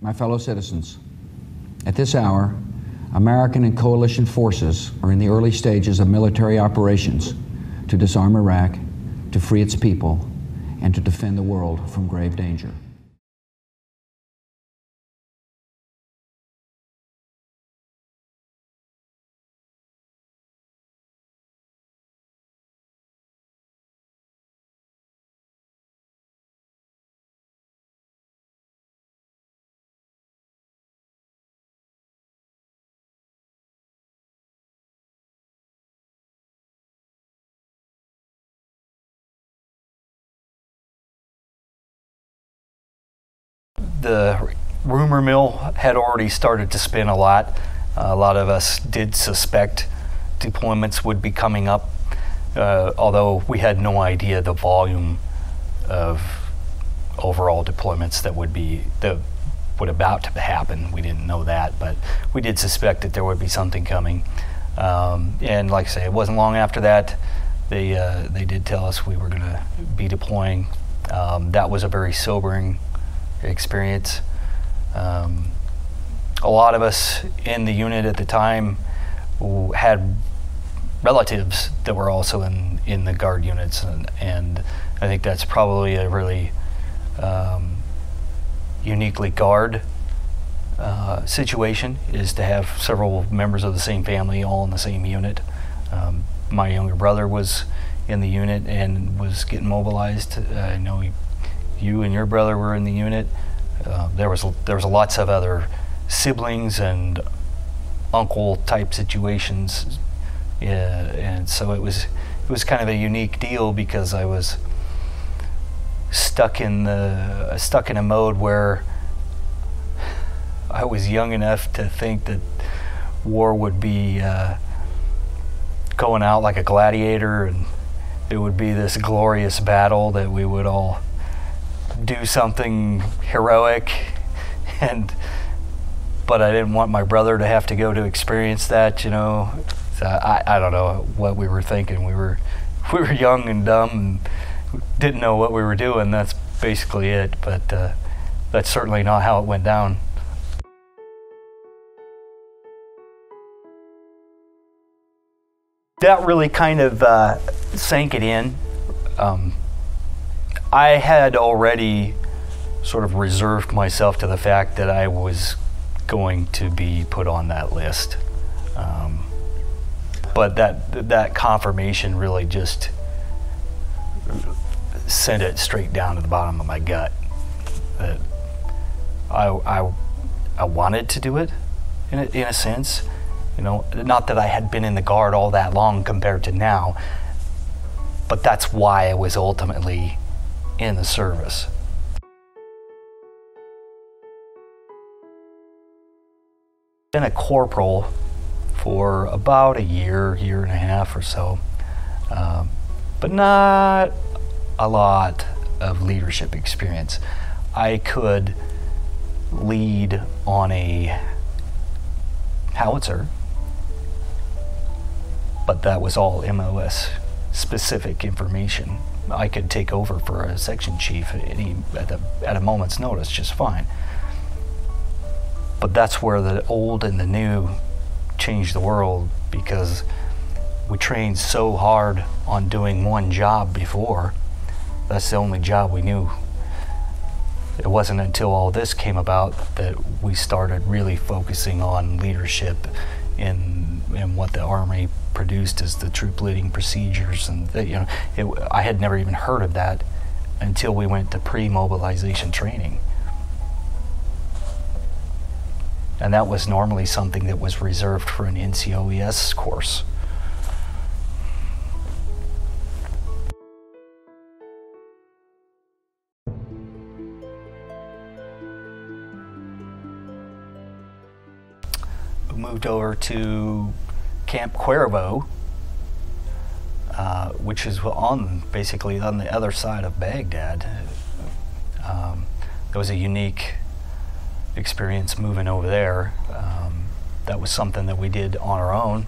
My fellow citizens, at this hour, American and coalition forces are in the early stages of military operations to disarm Iraq, to free its people, and to defend the world from grave danger. The rumor mill had already started to spin a lot. A lot of us did suspect deployments would be coming up, although we had no idea the volume of overall deployments that would about to happen. We didn't know that, but we did suspect that there would be something coming. And like I say, it wasn't long after that they did tell us we were going to be deploying. That was a very sobering experience. A lot of us in the unit at the time had relatives that were also in the Guard units, and I think that's probably a really uniquely Guard situation, is to have several members of the same family all in the same unit. My younger brother was in the unit and was getting mobilized. I know you and your brother were in the unit. There was lots of other siblings and uncle type situations, and so it was kind of a unique deal, because I was stuck in a mode where I was young enough to think that war would be going out like a gladiator, and it would be this glorious battle that we would all do something heroic, but I didn't want my brother to have to go to experience that, you know. So I don't know what we were thinking. We were young and dumb and didn't know what we were doing. That's basically it, but that's certainly not how it went down. That really kind of sank it in. I had already sort of reserved myself to the fact that I was going to be put on that list. But that confirmation really just sent it straight down to the bottom of my gut. That I wanted to do it in a sense. You know, not that I had been in the Guard all that long compared to now, but that's why I was ultimately in the service. Been a corporal for about a year and a half or so, but not a lot of leadership experience. I could lead on a howitzer, but that was all MOS specific information. I could take over for a section chief at a moment's notice just fine. But that's where the old and the new changed the world, because we trained so hard on doing one job before. That's the only job we knew. It wasn't until all this came about that we started really focusing on leadership in what the Army produced as the troop leading procedures, and I had never even heard of that until we went to pre-mobilization training, and that was normally something that was reserved for an NCOES course. We moved over to Camp Cuervo, which is basically on the other side of Baghdad. It was a unique experience moving over there. That was something that we did on our own,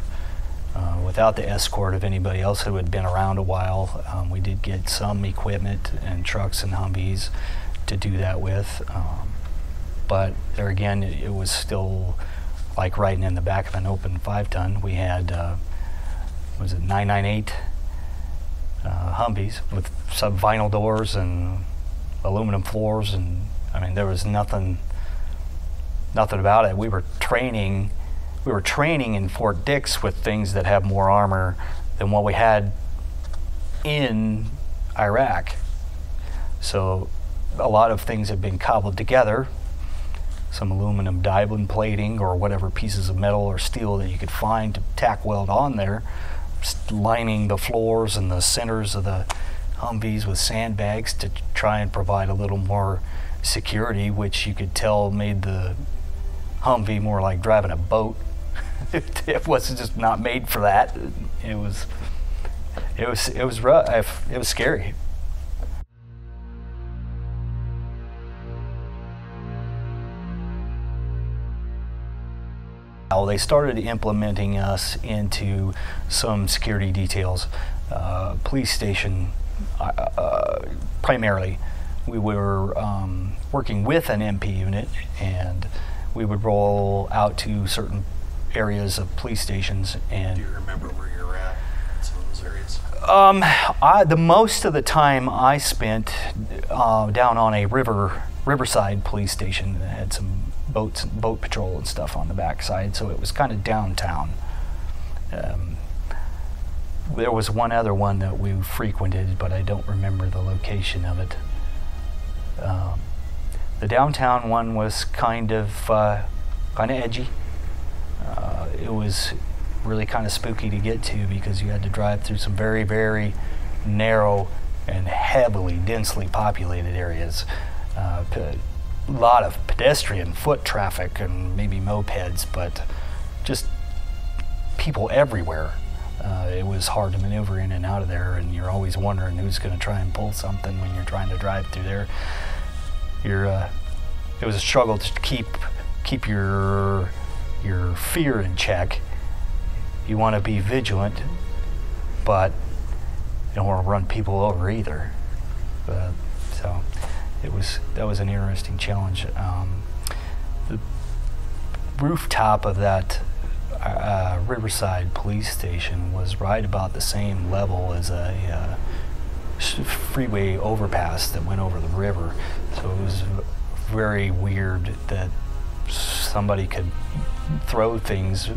without the escort of anybody else who had been around a while. We did get some equipment and trucks and Humvees to do that with. but there again, it was still like riding in the back of an open 5-ton. We had, was it 998 Humvees with sub-vinyl doors and aluminum floors, and I mean, there was nothing about it. We were training in Fort Dix with things that have more armor than what we had in Iraq. So a lot of things have been cobbled together, some aluminum diamond plating or whatever pieces of metal or steel that you could find to tack weld on there, lining the floors and the centers of the Humvees with sandbags to try and provide a little more security, which you could tell made the Humvee more like driving a boat. It was just not made for that. It was rough. It was scary. They started implementing us into some security details. Police station, primarily. We were working with an MP unit, and we would roll out to certain areas of police stations. And do you remember where you're at in some of those areas? The most of the time I spent down on a riverside police station that had some boat patrol and stuff on the backside, so it was kind of downtown. There was one other one that we frequented, but I don't remember the location of it. The downtown one was kind of edgy. It was really kind of spooky to get to because you had to drive through some very, very narrow and heavily, densely populated areas. A lot of pedestrian foot traffic and maybe mopeds, but just people everywhere. It was hard to maneuver in and out of there, and you're always wondering who's going to try and pull something when you're trying to drive through there. It was a struggle to keep your fear in check. You want to be vigilant, but you don't want to run people over either. So that was an interesting challenge. The rooftop of that Riverside police station was right about the same level as a freeway overpass that went over the river. So it was very weird that somebody could throw things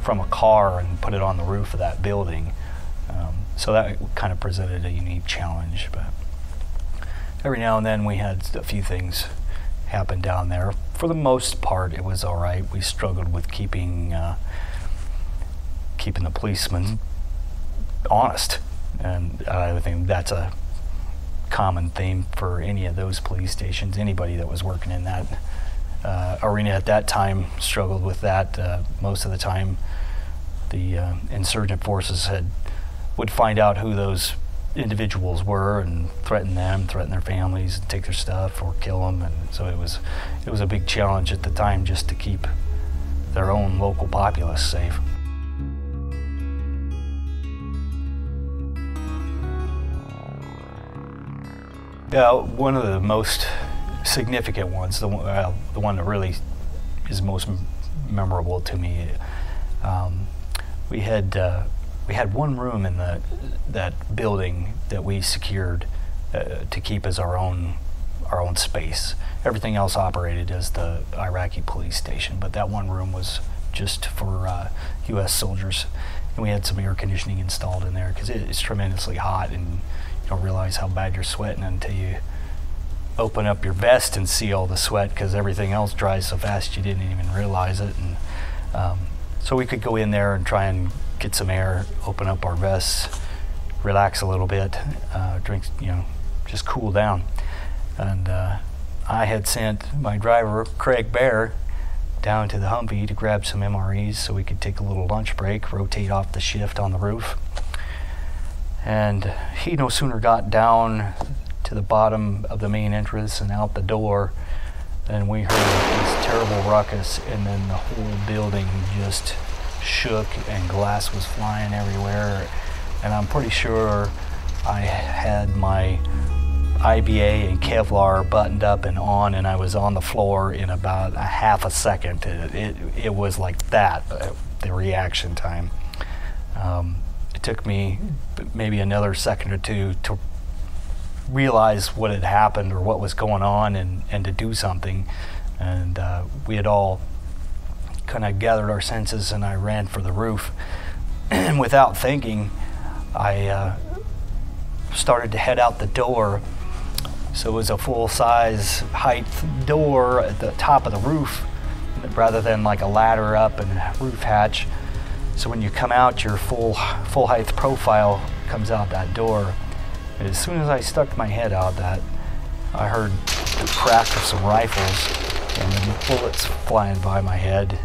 from a car and put it on the roof of that building. So that kind of presented a unique challenge. But every now and then we had a few things happen down there. For the most part, it was all right. We struggled with keeping the policemen honest, and I think that's a common theme for any of those police stations. Anybody that was working in that arena at that time struggled with that. Most of the time, the insurgent forces would find out who those individuals were and threaten their families, and take their stuff or kill them. And so it was a big challenge at the time just to keep their own local populace safe. One of the most significant ones, the one that really is most memorable to me, we had one room in that building that we secured to keep as our own space. Everything else operated as the Iraqi police station, but that one room was just for U.S. soldiers. And we had some air conditioning installed in there because it's tremendously hot, and you don't realize how bad you're sweating until you open up your vest and see all the sweat, because everything else dries so fast you didn't even realize it. And so we could go in there and try and get some air, open up our vests, relax a little bit, drink, just cool down. And I had sent my driver, Craig Bear, down to the Humvee to grab some MREs so we could take a little lunch break, rotate off the shift on the roof. And he no sooner got down to the bottom of the main entrance and out the door than we heard this terrible ruckus, and then the whole building just shook and glass was flying everywhere. And I'm pretty sure I had my IBA and Kevlar buttoned up and on, and I was on the floor in about a half a second. It was like that, the reaction time. It took me maybe another second or two to realize what had happened or what was going on, and to do something. And we had all kind of gathered our senses, and I ran for the roof. And without thinking, I started to head out the door. So it was a full-size height door at the top of the roof, rather than like a ladder up and a roof hatch. So when you come out, your full height profile comes out that door. And as soon as I stuck my head out that, I heard the crack of some rifles and the bullets flying by my head.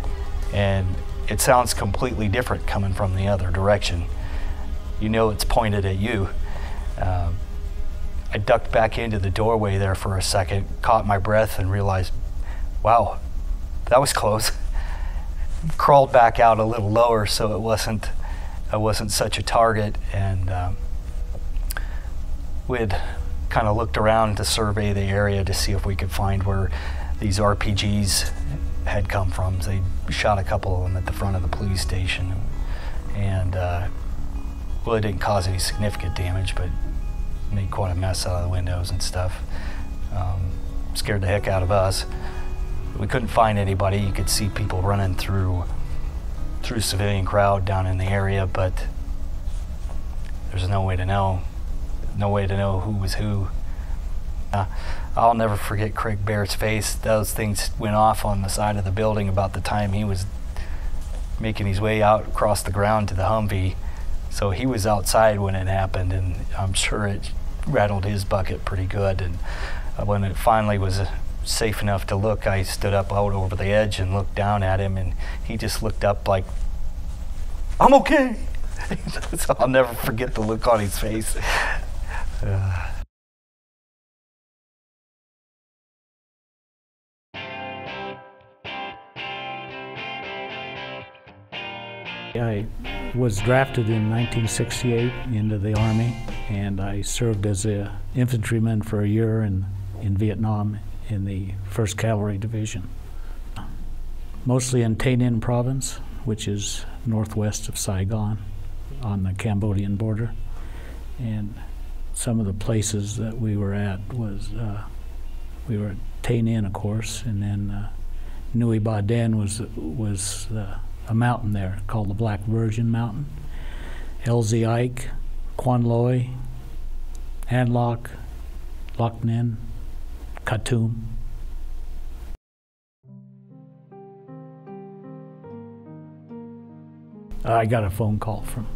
And it sounds completely different coming from the other direction. You know it's pointed at you. I ducked back into the doorway there for a second, caught my breath, and realized, wow, that was close. Crawled back out a little lower so I wasn't such a target, and we had kind of looked around to survey the area to see if we could find where these RPGs had come from. They shot a couple of them at the front of the police station, and well, it didn't cause any significant damage, but made quite a mess out of the windows and stuff. Scared the heck out of us. We couldn't find anybody. You could see people running through civilian crowd down in the area, but there's no way to know. No way to know who was who. I'll never forget Craig Barrett's face. Those things went off on the side of the building about the time he was making his way out across the ground to the Humvee. So he was outside when it happened, and I'm sure it rattled his bucket pretty good. And when it finally was safe enough to look, I stood up out over the edge and looked down at him, and he just looked up like, "I'm okay." So I'll never forget the look on his face. I was drafted in 1968 into the Army, and I served as an infantryman for a year in Vietnam in the 1st Cavalry Division. Mostly in Tay Ninh Province, which is northwest of Saigon on the Cambodian border. And some of the places that we were at was, we were at Tay Ninh, of course, and then Nui Ba Den was a mountain there called the Black Virgin Mountain. LZ Ike, Quan Loi, An Loc, Loc Ninh, Khatum. I got a phone call from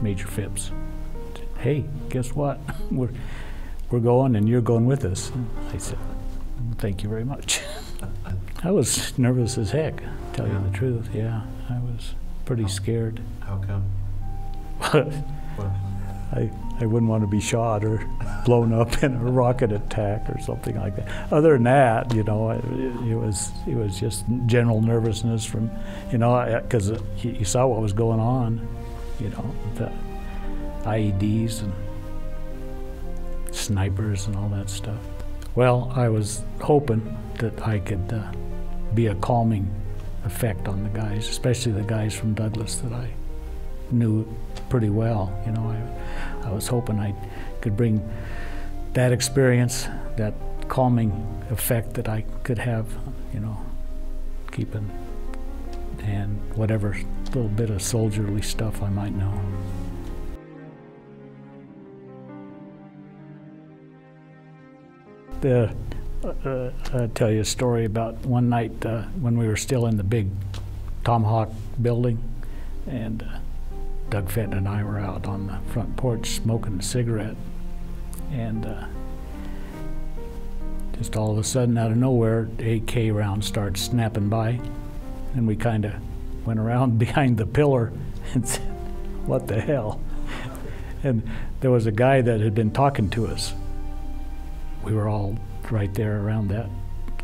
Major Phipps. "Hey, guess what? We're going, and you're going with us." I said, "Thank you very much." I was nervous as heck, to tell you the truth. Yeah, I was pretty scared. How come? I wouldn't want to be shot or blown up in a rocket attack or something like that. Other than that, you know, it was just general nervousness from, you know, because you saw what was going on, you know, the IEDs and snipers and all that stuff. Well, I was hoping that I could be a calming effect on the guys, especially the guys from Douglas that I knew pretty well. You know, I was hoping I could bring that experience, that calming effect that I could have, you know, keeping, and whatever little bit of soldierly stuff I might know. I'll tell you a story about one night when we were still in the big Tomahawk building, and Doug Fenton and I were out on the front porch smoking a cigarette, and just all of a sudden, out of nowhere, AK rounds started snapping by, and we kind of went around behind the pillar and said, "What the hell?" And there was a guy that had been talking to us. We were all right there around that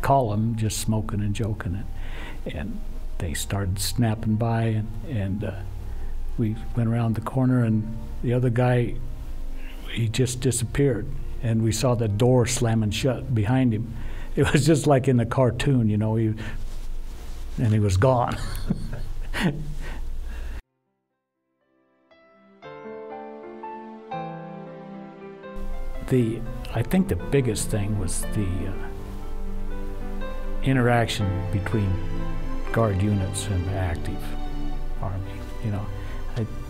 column, just smoking and joking, and they started snapping by, and we went around the corner, and the other guy, he just disappeared. and we saw the door slamming shut behind him. It was just like in the cartoon, you know, and he was gone. I think the biggest thing was the interaction between Guard units and the active Army. You know,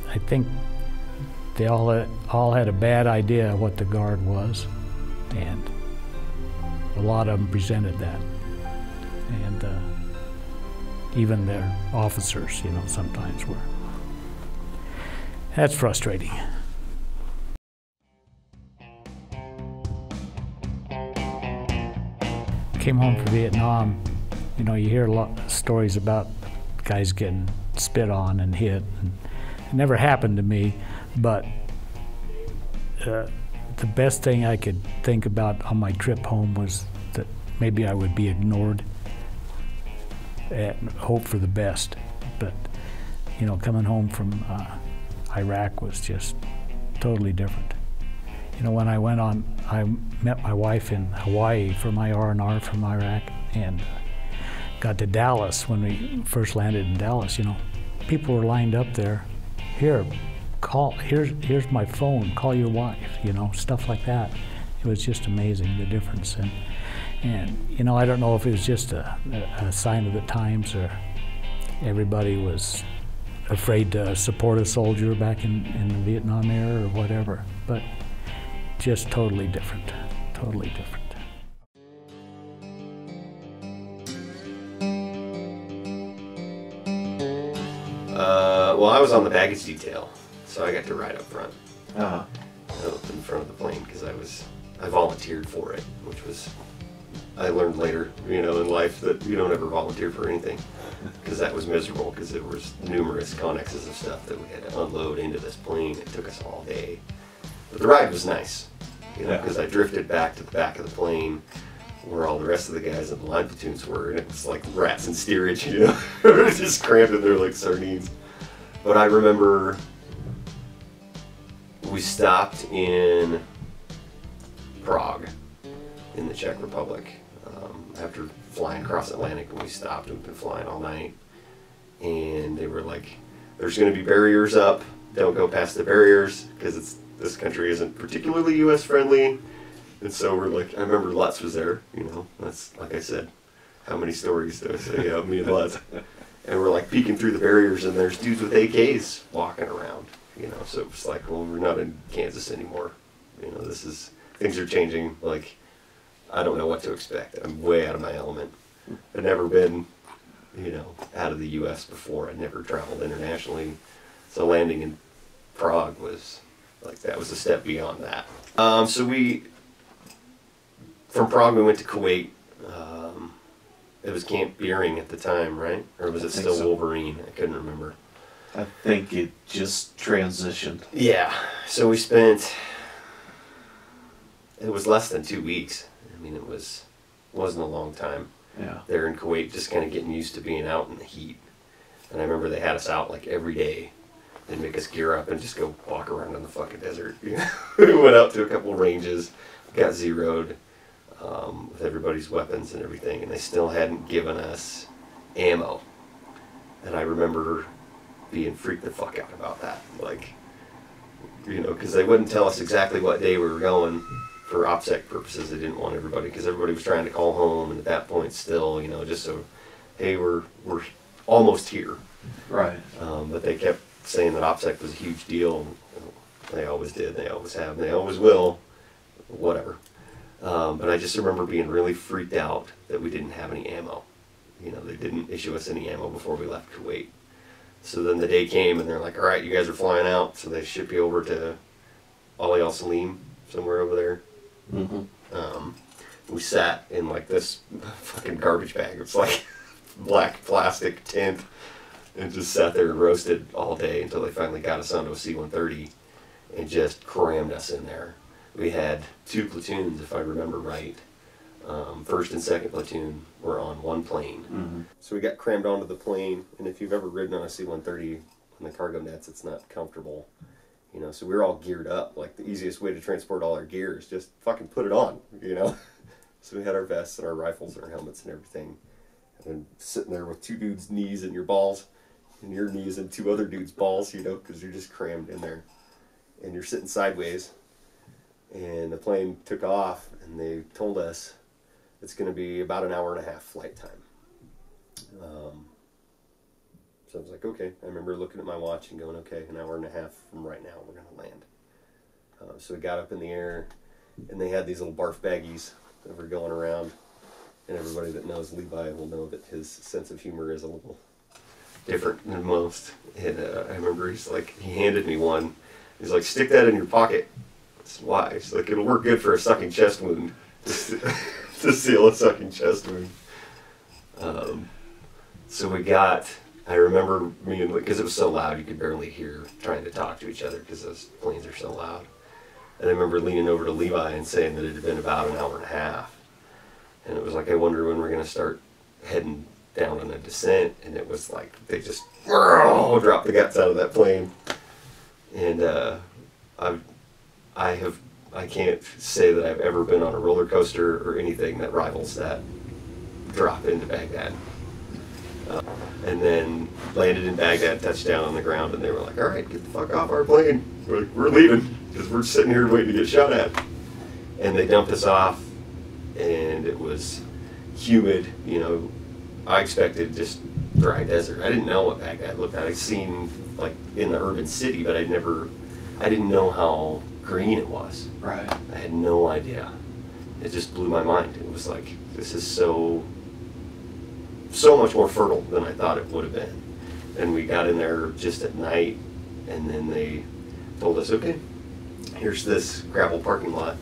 I think they all had a bad idea of what the Guard was, and a lot of them presented that. And even their officers, you know, sometimes were. That's frustrating. Came home from Vietnam, you know, you hear a lot of stories about guys getting spit on and hit. And it never happened to me, but the best thing I could think about on my trip home was that maybe I would be ignored and hope for the best. But, you know, coming home from Iraq was just totally different. You know, when I met my wife in Hawaii for my R&R from Iraq, and got to Dallas. When we first landed in Dallas, you know, people were lined up there. Here's my phone, call your wife, you know, stuff like that. It was just amazing, the difference. And you know, I don't know if it was just a sign of the times, or everybody was afraid to support a soldier back in the Vietnam era or whatever, but just totally different, totally different. Well, I was on the baggage detail, so I got to ride up front, in front of the plane, because I volunteered for it, which was, I learned later, you know, in life that you don't ever volunteer for anything, because that was miserable, because there was numerous connexes of stuff that we had to unload into this plane. It took us all day, but the ride was nice, you know, because I drifted back to the back of the plane where all the rest of the guys in the line platoons were, and it was like rats in steerage, you know, just cramped in there like sardines. But I remember we stopped in Prague in the Czech Republic after flying across Atlantic, and we stopped. We've been flying all night, and they were like, there's going to be barriers up, don't go past the barriers, because this country isn't particularly US friendly. And so we're like, I remember Lutz was there, you know, that's, like I said, how many stories do I say of me and Lutz? And we're like peeking through the barriers, and there's dudes with AKs walking around, you know, so it's like, well, we're not in Kansas anymore. You know, things are changing, like, I don't know what to expect. I'm way out of my element. I'd never been, you know, out of the US before. I'd never traveled internationally. So landing in Prague was, like, that was a step beyond that. From Prague we went to Kuwait. It was Camp Beering at the time, right? Or was it still so. Wolverine? I couldn't remember. I think it just transitioned. Yeah. So it was less than 2 weeks. I mean, wasn't a long time. Yeah. There in Kuwait, just kind of getting used to being out in the heat. And I remember they had us out like every day. They'd make us gear up and just go walk around in the fucking desert. We went out to a couple ranges, got zeroed. With everybody's weapons and everything, and they still hadn't given us ammo. And I remember being freaked the fuck out about that. Like, you know, because they wouldn't tell us exactly what day we were going for OPSEC purposes. They didn't want everybody, because everybody was trying to call home, and at that point still, you know, just so, hey, we're almost here. Right. But they kept saying that OPSEC was a huge deal. They always did, they always have, and they always will. Whatever. But I just remember being really freaked out that we didn't have any ammo. You know, they didn't issue us any ammo before we left Kuwait. So then the day came, and they're like, all right, you guys are flying out, so they ship you over to Ali Al Salim, somewhere over there. Mm-hmm. We sat in like this fucking garbage bag. It's like black plastic tent, and just sat there and roasted all day until they finally got us onto a C-130 and just crammed us in there. We had 2 platoons, if I remember right. First and second platoon were on one plane. Mm-hmm. So we got crammed onto the plane, and if you've ever ridden on a C-130 on the cargo nets, it's not comfortable. You know, so we were all geared up. Like, the easiest way to transport all our gear is just fucking put it on, you know? So we had our vests and our rifles and our helmets and everything. And then sitting there with 2 dudes' knees and your balls, and your knees and 2 other dudes' balls, you know, because you're just crammed in there. And you're sitting sideways. And the plane took off, and they told us it's going to be about an hour and a half flight time. So I was like, okay. I remember looking at my watch and going, okay, an hour and a half from right now, we're going to land. So we got up in the air, and they had these little barf baggies that were going around. And everybody that knows Levi will know that his sense of humor is a little different than most. And I remember he handed me one. He's like, stick that in your pocket. I said, why? He's like, it'll work good for a sucking chest wound. To seal a sucking chest wound. So I remember because it was so loud you could barely hear trying to talk to each other because those planes are so loud. And I remember leaning over to Levi and saying that it had been about an hour and a half. And it was like, I wonder when we're going to start heading down on a descent. And it was like, they just dropped the guts out of that plane. And I can't say that I've ever been on a roller coaster or anything that rivals that drop into Baghdad. And then landed in Baghdad, touched down on the ground, and they were like, all right, get the fuck off our plane. We're leaving because we're sitting here waiting to get shot at. And they dumped us off, and it was humid. You know, I expected just dry desert. I didn't know what Baghdad looked like. I'd seen like in the urban city, but I didn't know how green it was. Right. I had no idea. It just blew my mind. It was like, this is so much more fertile than I thought it would have been. And we got in there just at night, and then they told us, okay, here's this gravel parking lot,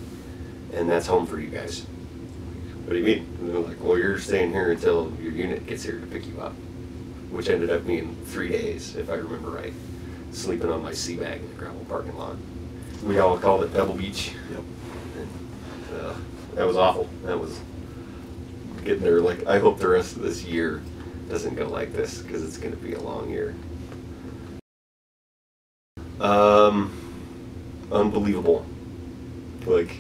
and that's home for you guys. What do you mean? And they're like, well, you're staying here until your unit gets here to pick you up, which ended up being 3 days, if I remember right, sleeping on my sea bag in the gravel parking lot. We all called it Pebble Beach. Yep. And, that was awful. That was getting there. Like, I hope the rest of this year doesn't go like this, because it's going to be a long year. Unbelievable. Like,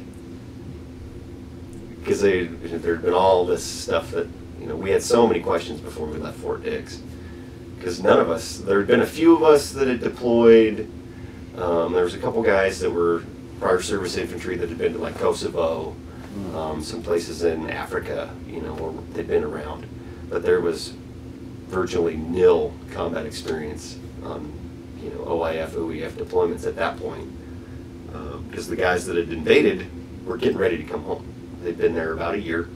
because there'd been all this stuff that, you know, we had so many questions before we left Fort Dix. Because none of us, there had been a few of us that had deployed. There was a couple guys that were prior service infantry that had been to like Kosovo, some places in Africa, you know, where they'd been around. But there was virtually nil combat experience on, you know, OIF, OEF deployments at that point. Because the guys that had invaded were getting ready to come home. They'd been there about a year.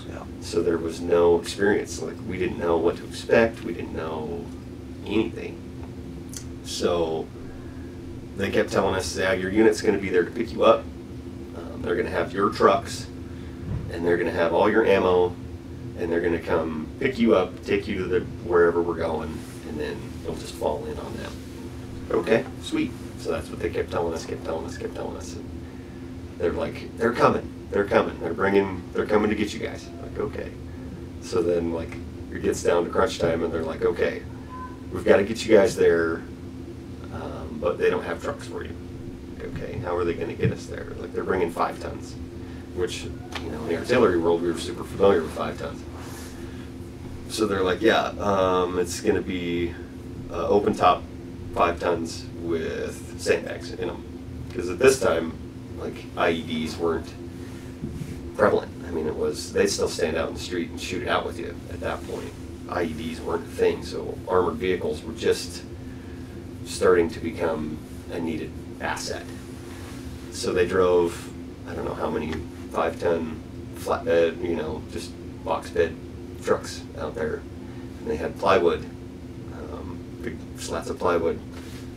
Yeah. So there was no experience. Like, we didn't know what to expect. We didn't know anything. So they kept telling us, yeah, your unit's going to be there to pick you up. They're going to have your trucks, and they're going to have all your ammo, and they're going to come pick you up, take you to wherever we're going, and then you'll just fall in on them. Okay, sweet. So that's what they kept telling us. And they're like, they're coming. They're coming to get you guys. Like, okay. So then, like, it gets down to crunch time, and they're like, okay, we've got to get you guys there, but they don't have trucks for you. Okay, how are they going to get us there? Like, they're bringing 5 tons, which, you know, in the artillery world, we were super familiar with 5 tons. So they're like, yeah, it's going to be open top 5 tons with sandbags in them. Because at this time, like, IEDs weren't prevalent. I mean, they'd still stand out in the street and shoot it out with you at that point. IEDs weren't a thing, so armored vehicles were just starting to become a needed asset. So they drove, I don't know how many 5-ton flatbed, you know, just box bed trucks out there. And they had plywood, big slats of plywood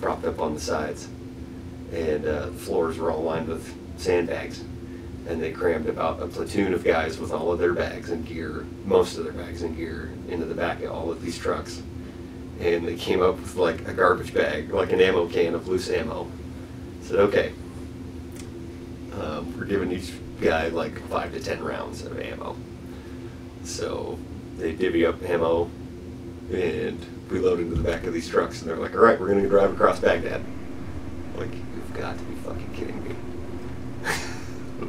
propped up on the sides. And the floors were all lined with sandbags. And they crammed about a platoon of guys with all of their bags and gear, most of their bags and gear, into the back of all of these trucks. And they came up with like a garbage bag, like an ammo can of loose ammo. Said, okay, we're giving each guy like 5 to 10 rounds of ammo. So they divvy up ammo, and we load into the back of these trucks, and they're like, all right, we're going to drive across Baghdad. Like, you've got to be fucking kidding me.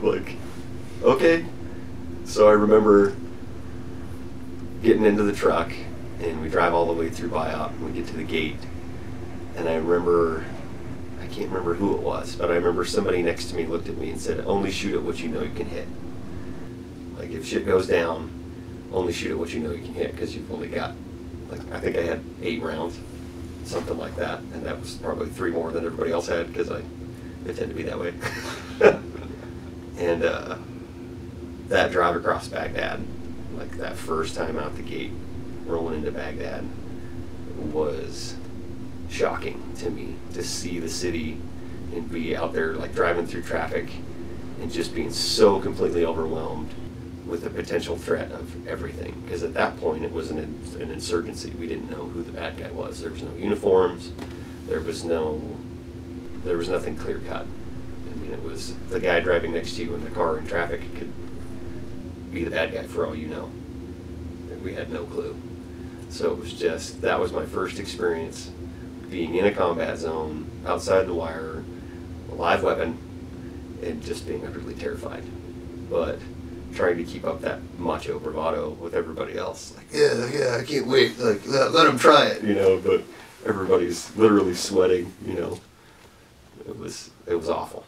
Like, okay. So I remember getting into the truck, and we drive all the way through Biop, and we get to the gate, and I remember, I can't remember who it was, but I remember somebody next to me looked at me and said, only shoot at what you know you can hit. Like, if shit goes down, only shoot at what you know you can hit, because you've only got, like, I think I had 8 rounds, something like that, and that was probably 3 more than everybody else had, because I tend to be that way. And that drive across Baghdad, like that first time out the gate, rolling into Baghdad, was shocking to me to see the city and be out there like driving through traffic and just being so completely overwhelmed with the potential threat of everything. Because at that point it was an insurgency. We didn't know who the bad guy was. There was no uniforms. There was nothing clear cut. I mean, it was the guy driving next to you in the car in traffic could be the bad guy for all you know. We had no clue. So it was just, that was my first experience being in a combat zone, outside the wire, a live weapon, and just being utterly terrified. But trying to keep up that macho bravado with everybody else. Like, yeah, I can't wait. Like, let them try it, you know, but everybody's literally sweating, you know. It was awful.